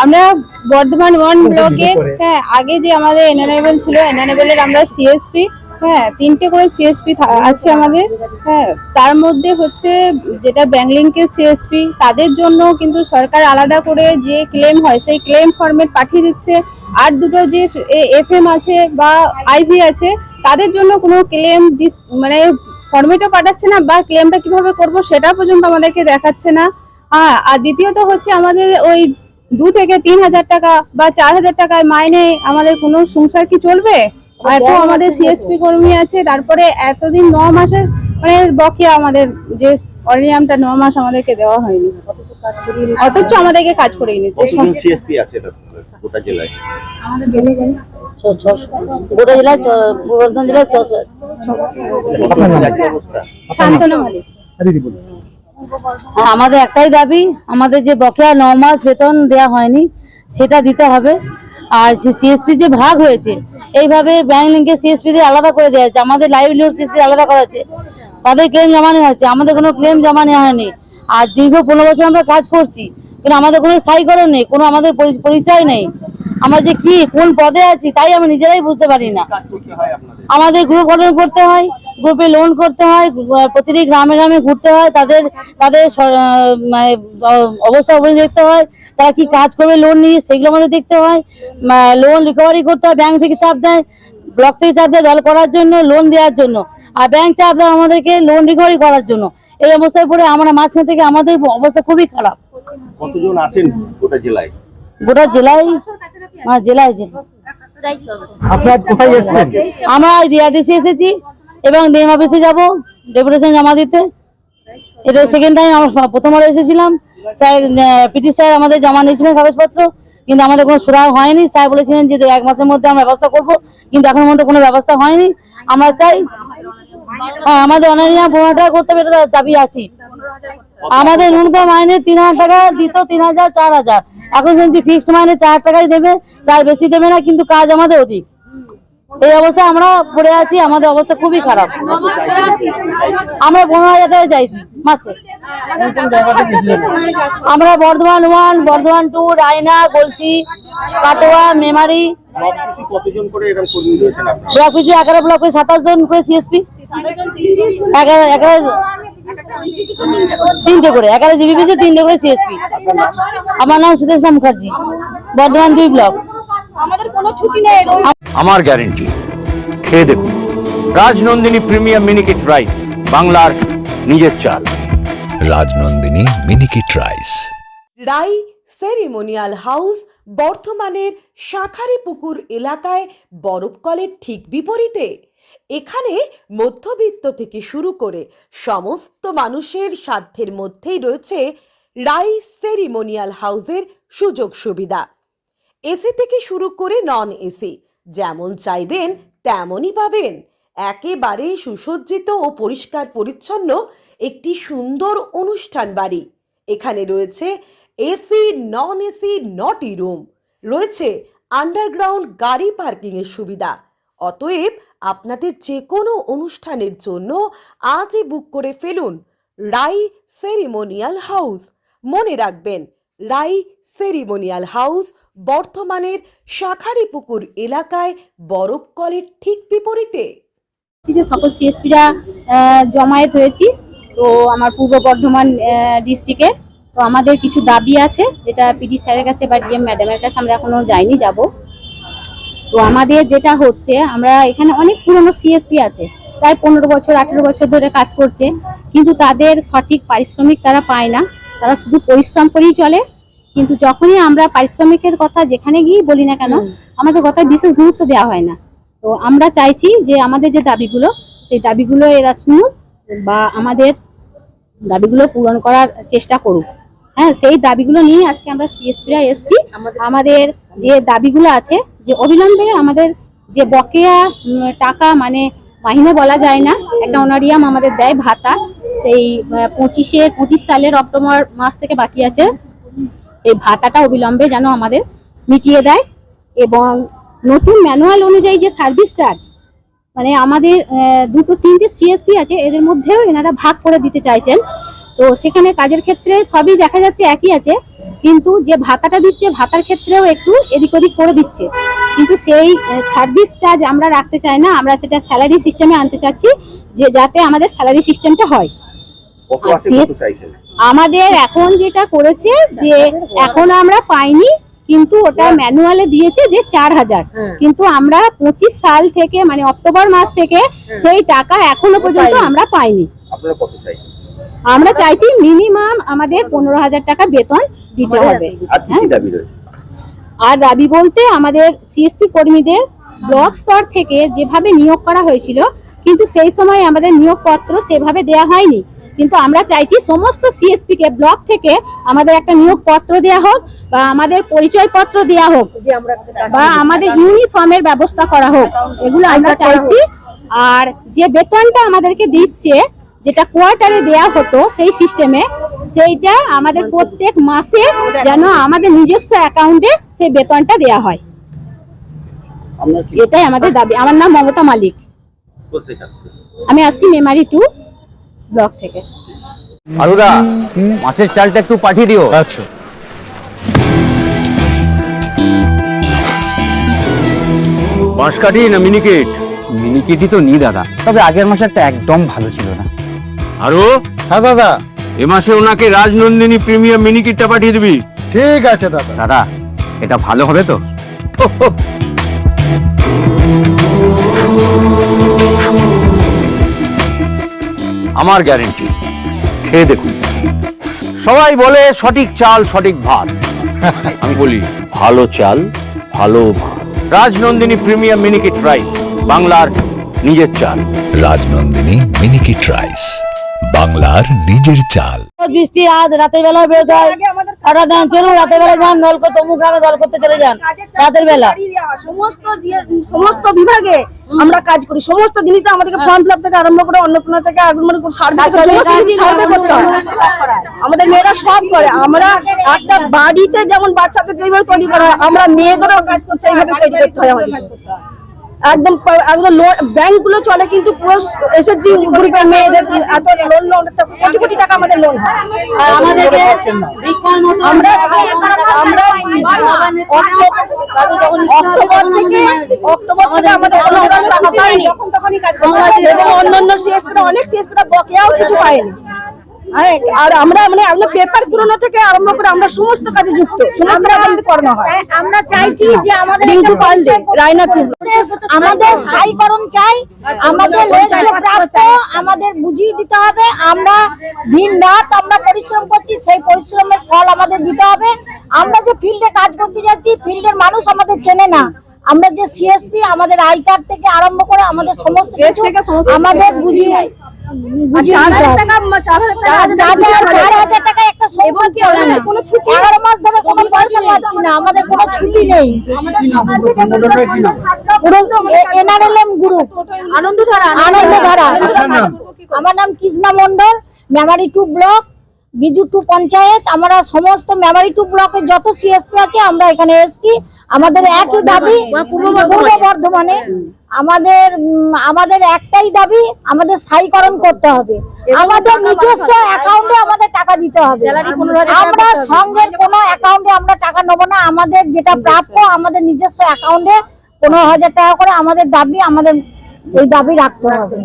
আমরা বর্ধমান 1 ব্লকে আগে যে আমাদের এনএনএবল ছিল, এনএনএবলের আমরা সিএসপি তিনটে করে সিএসপি আছে আমাদের। তার মধ্যে হচ্ছে যেটা ব্যাংলিংকের সিএসপি, তাদের জন্য কিন্তু সরকার আলাদা করে যে ক্লেম হয় সেই ক্লেম ফরম্যাট পাঠিয়ে দিচ্ছে। আর দুটো যে এফএম আছে বা আইভি আছে, তাদের জন্য কোনো ক্লেম মানে ফরম্যাটও পাঠাচ্ছে না, বা ক্লেমটা কিভাবে করব সেটা পর্যন্ত আমাদেরকে দেখাচ্ছে না। আর দ্বিতীয়ত হচ্ছে আমাদের ওই 2 থেকে 3,000 টাকা বা 4,000 টাকায় মাইনে আমাদের কোনো সংসার কি চলবে? এত আমাদের সিএসপি কর্মী আছে, তারপরে এতদিন 9 মাসের মানে বকেয়া আমাদের যে অরিয়ামটা 9 মাস আমাদেরকে দেওয়া হয়নি, অথচ আমাদেরকে কাজ করে নিচ্ছে। সিএসপি আছে গোটা জেলায়, আমাদের গোটা জেলায় বর্ধমান জেলায় শান্তনা মালিক। আমাদের একটাই দাবি, আমাদের যে বকেয়া 9 মাস বেতন দেওয়া হয়নি সেটা দিতে হবে। আর সিএসপি যে ভাগ হয়েছে, এইভাবে ব্যাংক লিঙ্কের সিএসপি দিয়ে আলাদা করে দেওয়া হয়েছে, আমাদের লাইভলিহুড সিএসপি আলাদা করা হয়েছে, তাদের ক্লেম জমা নেওয়া হয়েছে, আমাদের কোনো ক্লেম জমা নেওয়া হয়নি। আর দীর্ঘ 15 বছর আমরা কাজ করছি, কিন্তু আমাদের কোনো স্থায়ীকরণ নেই, কোনো আমাদের পরিচয় নেই। আমরা যে কি কোন পদে আছি তাই আমি নিজেরাই বুঝতে পারি না। আমাদের গ্রুপ গঠন করতে হয়, গ্রুপে লোন করতে হয়, প্রতিটি গ্রামে গ্রামে ঘুরতে হয়, তাদের অবস্থা দেখতে হয়, তারা কি কাজ করবে লোন নিয়ে সেগুলো আমাদের দেখতে হয়। লোন রিকভারি করতে হয়, ব্যাংক থেকে চাপ দেয়, ব্লক থেকে চাপ দেয় দল করার জন্য, লোন দেওয়ার জন্য, আর ব্যাংক চাপ দেয় আমাদেরকে লোন রিকভারি করার জন্য। এই অবস্থায় পড়ে আমরা মাঝখান থেকে আমাদের অবস্থা খুবই খারাপ। কতজন আছেন গোটা জেলায়? গোটা জেলায় আপনারা কোথায় এসেছেন? আমরা ডিআরডিসি এসেছি এবং ডিএম অফিসে যাব ডেপুটেশন জমা দিতে। এটা সেকেন্ড টাইম, আমরা প্রথমবার এসেছিলাম। স্যার পিটি স্যার আমাদের জমা নিয়েছিলেন কাগজপত্র, কিন্তু আমাদের কোনো সুরাহা হয়নি। স্যার বলেছিলেন যে 1 মাসের মধ্যে আমরা ব্যবস্থা করব, কিন্তু এখনো পর্যন্ত কোনো ব্যবস্থা হয়নি। আমরা চাই আমাদের অনারিয়া 15 টাকা করতে হবে, এটা দাবি আছি। আমাদের ন্যূনতম মাইনে 3,000 টাকা দিত, 3,000 4,000, এখন শুনছি ফিক্সড মাইনে 4 টাকাই দেবে, তার বেশি দেবে না, কিন্তু কাজ আমাদের অধিক। এই অবস্থা আমরা পড়ে আছি, আমাদের অবস্থা খুবই খারাপ। আমরা 15,000 টাকা চাইছি মাসে। আমরা বর্ধমান 1, বর্ধমান 2, রায়না, গলসি, কাটোয়া, মেমারি, কতজন করে এরকম কর্মী রয়েছেন আপনারা? ব্লক পিছু 11 ব্লকে 27 জন করে সিএসপি, 3টে করে 11 জিবি পিছু 3টে করে সিএসপি। আমার নাম সুদেশা মুখার্জি, বর্ধমান 2 ব্লক। আমাদের কোনো ছুটি নেই। আমার গ্যারেন্টি, খেয়ে দেখুন রাজনন্দিনী প্রিমিয়াম মিনিকেট রাইস, বাংলার নিজের চাল। রাজনন্দিনী মিনিকেট রাইস। রাই সেরিমোনিয়াল হাউস বর্ধমানের শাঁখারীপুকুর এলাকায় বরফকলের ঠিক বিপরীতে। এখানে মধ্যবিত্ত থেকে শুরু করে সমস্ত মানুষের সাধ্যের মধ্যেই রয়েছে রাই সেরিমোনিয়াল হাউসের সুযোগ সুবিধা। এসি থেকে শুরু করে নন এসি, যেমন চাইবেন তেমনই পাবেন। একেবারে সুসজ্জিত ও পরিষ্কার পরিচ্ছন্ন একটি সুন্দর অনুষ্ঠান বাড়ি। এখানে রয়েছে এসি, নন এসি, নটি রুম, রয়েছে আন্ডারগ্রাউন্ড গাড়ি পার্কিংয়ের সুবিধা। অতএব আপনাদের যে কোনো অনুষ্ঠানের জন্য আজই বুক করে ফেলুন রাই সেরিমোনিয়াল হাউস। মনে রাখবেন, রাই সেরিমোনিয়াল হাউস বর্ধমানের শাঁখারীপুকুর এলাকায় বরফকলের ঠিক বিপরীতে। সকল সিএসপিরা জমায়েত হয়েছি তো আমার পূর্ব বর্ধমান ডিস্ট্রিক্টে। তো আমাদের কিছু দাবি আছে, যেটা পিডি স্যারের কাছে বা ডিএম ম্যাডামের কাছে আমরা এখনো যাইনি, যাব। তো আমাদের যেটা হচ্ছে, আমরা এখানে অনেক পুরনো সিএসপি আছে, প্রায় 15 বছর 18 বছর ধরে কাজ করছে, কিন্তু তাদের সঠিক পারিশ্রমিক তারা পায় না। তারা শুধু পরিশ্রম করেই চলে, কিন্তু যখনই আমরা পারিশ্রমিকের কথা যেখানে গিয়ে বলি না কেন, আমাদের কথায় বিশেষ গুরুত্ব দেওয়া হয় না। তো আমরা চাইছি যে আমাদের যে দাবিগুলো, সেই দাবিগুলো এরা শুনুক বা আমাদের দাবিগুলো পূরণ করার চেষ্টা করুক। সেই দাবিগুলো নিয়ে আজকে আমরা সিএসপিরা এসছি। আমাদের যে দাবিগুলো আছে, যে অবিলম্বে আমাদের যে বকেয়া টাকা, মানে মাহিনে বলা যায় না, একটা অনারিয়াম আমাদের দেয় ভাতা, সেই 25 সালের অক্টোবর মাস থেকে বাকি আছে, সেই ভাতাটা অবিলম্বে যেন আমাদের মিটিয়ে দেয়। এবং নতুন ম্যানুয়াল অনুযায়ী যে সার্ভিস চার্জ, মানে আমাদের 2-3টে সিএসপি আছে, এদের মধ্যেও এনারা ভাগ করে দিতে চাইছেন। তো সেখানে কাজের ক্ষেত্রে সবই দেখা যাচ্ছে একই আছে, কিন্তু যে ভাতাটা দিচ্ছে ভাতার ক্ষেত্রেও একটু এদিক ওদিক করে দিচ্ছে, কিন্তু সেই সার্ভিস চার্জ আমরা রাখতে চাই না, আমরা সেটা স্যালারি সিস্টেমে আনতে চাচ্ছি, যে যাতে আমাদের স্যালারি সিস্টেমটা হয়। কত আছে, কত চাইছেন? আমাদের এখন যেটা করেছে যে এখন আমরা পাইনি, কিন্তু ওটা ম্যানুয়ালে দিয়েছে যে 4000, কিন্তু আমরা 25 সাল থেকে মানে অক্টোবর মাস থেকে সেই টাকা এখনো পর্যন্ত আমরা পাইনি। আপনারা কত চাইছেন? আমরা চাইছি মিনিমাম আমাদের 15,000 টাকা বেতন দিতে হবে। আর কি কি দাবি রয়েছে? আর দাবি বলতে আমাদের সিএসপি কর্মীদের ব্লক স্তর থেকে যেভাবে নিয়োগ করা হয়েছিল, কিন্তু সেই সময় আমাদের নিয়োগপত্র সেভাবে দেয়া হয়নি, কিন্তু আমরা চাইছি সমস্ত সিএসপি কে ব্লক থেকে আমাদের একটা নিয়োগপত্র দেওয়া হোক, বা আমাদের পরিচয়পত্র দেওয়া হোক, বা আমাদের ইউনিফর্মের ব্যবস্থা করা হোক, এগুলো আমরা চাইছি। আর যে বেতনটা আমাদেরকে দিচ্ছে, যেটা কোয়ার্টারে দেয়া হতো সেই সিস্টেমে, সেইটা আমাদের প্রত্যেক মাসে যেন আমাদের নিজস্ব অ্যাকাউন্টে সেই বেতনটা দেয়া হয়, আপনার কি এটাই আমাদের দাবি। আমার নাম মমতা মালিক, করতে চাচ্ছেন? আমি আসছি মেমারি 2 ব্লক থেকে। আরুদা, মাছের চালটা একটু পাঠিয়ে দিও। আচ্ছা। বাঁশকাঠি না মিনিকেট? মিনিকেটই তো নি দাদা, তবে আগের মাসেরটা একদম ভালো ছিল না। আরো হ্যাঁ দাদা, এ মাসে ওনাকে রাজনন্দিনী প্রিমিয়াম মিনিকেটটা পাঠিয়ে দিবি। ঠিক আছে দাদা। দাদা, এটা ভালো হবে তো? আমার গ্যারেন্টি, খেয়ে দেখুন। সবাই বলে সঠিক চাল সঠিক ভাত, আমি বলি ভালো চাল ভালো ভাত। রাজনন্দিনী প্রিমিয়াম মিনিকেট রাইস, বাংলার নিজের চাল। রাজনন্দিনী মিনিকেট রাইস, বাংলার নিজের চাল। বৃষ্টি আজ রাতের বেলা বেরোতে হয়, হঠাৎ চলুন রাতের বেলা যান দল করতে, অমুক গ্রামে দল করতে চলে যান রাতের বেলা। সমস্ত বিভাগে আমরা কাজ করি, সমস্ত জিনিসে আমাদেরকে ফর্ম ফিল আপ থেকে আরম্ভ করে অন্নপূর্ণা থেকে আগমন সার্ভে করতে হয়। আমাদের মেয়েরা সব করে। আমরা একটা বাড়িতে যেমন বাচ্চাদের যেভাবে তৈরি করা হয়, আমরা মেয়েদেরও কাজ করছে এইভাবে তৈরি করতে হয় আমাদের। একদম একদম ব্যাংক গুলো চলে, কিন্তু পুরো এসএসজি গ্রুপের মেয়েদের এত লোন কোটি কোটি টাকা আমাদের লোন হয়। আমাদেরকে আমরা আমরা অক্টোবর থেকে আমাদের কোনো টাকা পাইনি, এবং অন্যান্য সিএসপিরা অনেক সিএসপিরা বকেয়াও কিছু পায়নি। আর আমরা মানে আমরা পেপার পুরনো থেকে আরম্ভ করে আমরা সমস্ত কাজে যুক্ত, সমস্ত আমাদের করানো হয়। আমরা চাইছি যে আমাদের বিউটি পান্ডে, রায়না টু, আমাদের স্থায়ীকরণ চাই, আমাদের প্রাপ্ত আমাদের বুঝিয়ে দিতে হবে। আমরা দিন রাত আমরা পরিশ্রম করছি, সেই পরিশ্রমের ফল আমাদের দিতে হবে। আমরা যে ফিল্ডে কাজ করতে যাচ্ছি, ফিল্ডের মানুষ আমাদের চেনে না। আমরা যে সিএসপি, আমাদের আই কার্ড থেকে আরম্ভ করে আমাদের সমস্ত কিছু আমাদের বুঝিয়ে 4,000 টাকা একটা সৌভাগ্য চলে না। 11 মাস ধরে কোনো পয়সা পাচ্ছি না, আমাদের কোনো ছুটি নেই। NRLM group, Anandadhara. আমার নাম কৃষ্ণা মন্ডল, মেমারি 2 ব্লক, বিজু 2 পঞ্চায়েত। আমরা সমস্ত মেমারি 2 ব্লকের যত সিএসপি আছে আমরা এখানে এসেছি। আমাদের একই দাবি, পূর্ব বর্ধমানে আমাদের একটাই দাবি, আমাদের স্থায়ীকরণ করতে হবে। আমাদের নিজস্ব অ্যাকাউন্টে আমাদের টাকা দিতে হবে। আমরা সঙ্গের কোনো অ্যাকাউন্টে আমরা টাকা নেবো না, আমাদের যেটা প্রাপ্য আমাদের নিজস্ব অ্যাকাউন্টে 15,000 টাকা করে আমাদের দাবি, আমাদের এই দাবি রাখতে হবে।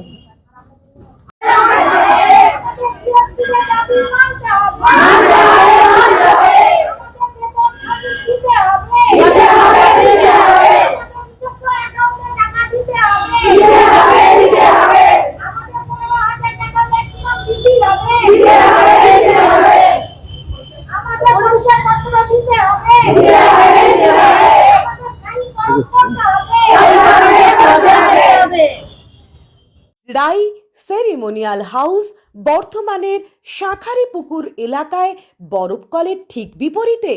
রাই সেরিমোনিয়াল হাউস বর্ধমানের শাঁখারীপুকুর এলাকায় বরফকলের ঠিক বিপরীতে।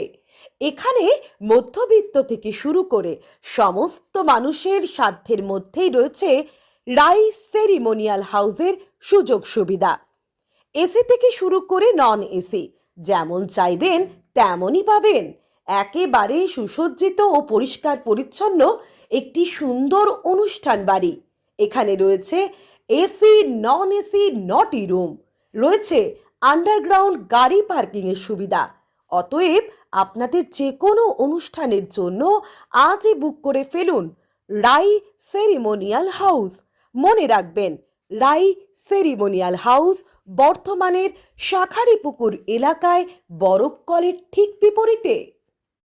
এখানে মধ্যবিত্ত থেকে শুরু করে সমস্ত মানুষের সাধ্যের মধ্যেই রয়েছে রাই সেরিমোনিয়াল হাউসের সুযোগ সুবিধা। এসি থেকে শুরু করে নন এসি, যেমন চাইবেন তেমনই পাবেন। একেবারে সুসজ্জিত ও পরিষ্কার পরিচ্ছন্ন একটি সুন্দর অনুষ্ঠান বাড়ি। এখানে রয়েছে এসি, নন এসি, নটি রুম, রয়েছে আন্ডারগ্রাউন্ড গাড়ি পার্কিং এর সুবিধা অতএব আপনাদের যে কোনো অনুষ্ঠানের জন্য আজই বুক করে ফেলুন রাই সেরিমোনিয়াল হাউস। মনে রাখবেন, রাই সেরিমোনিয়াল হাউস বর্ধমানের শাঁখারীপুকুর এলাকায় বরফকলের ঠিক বিপরীতে।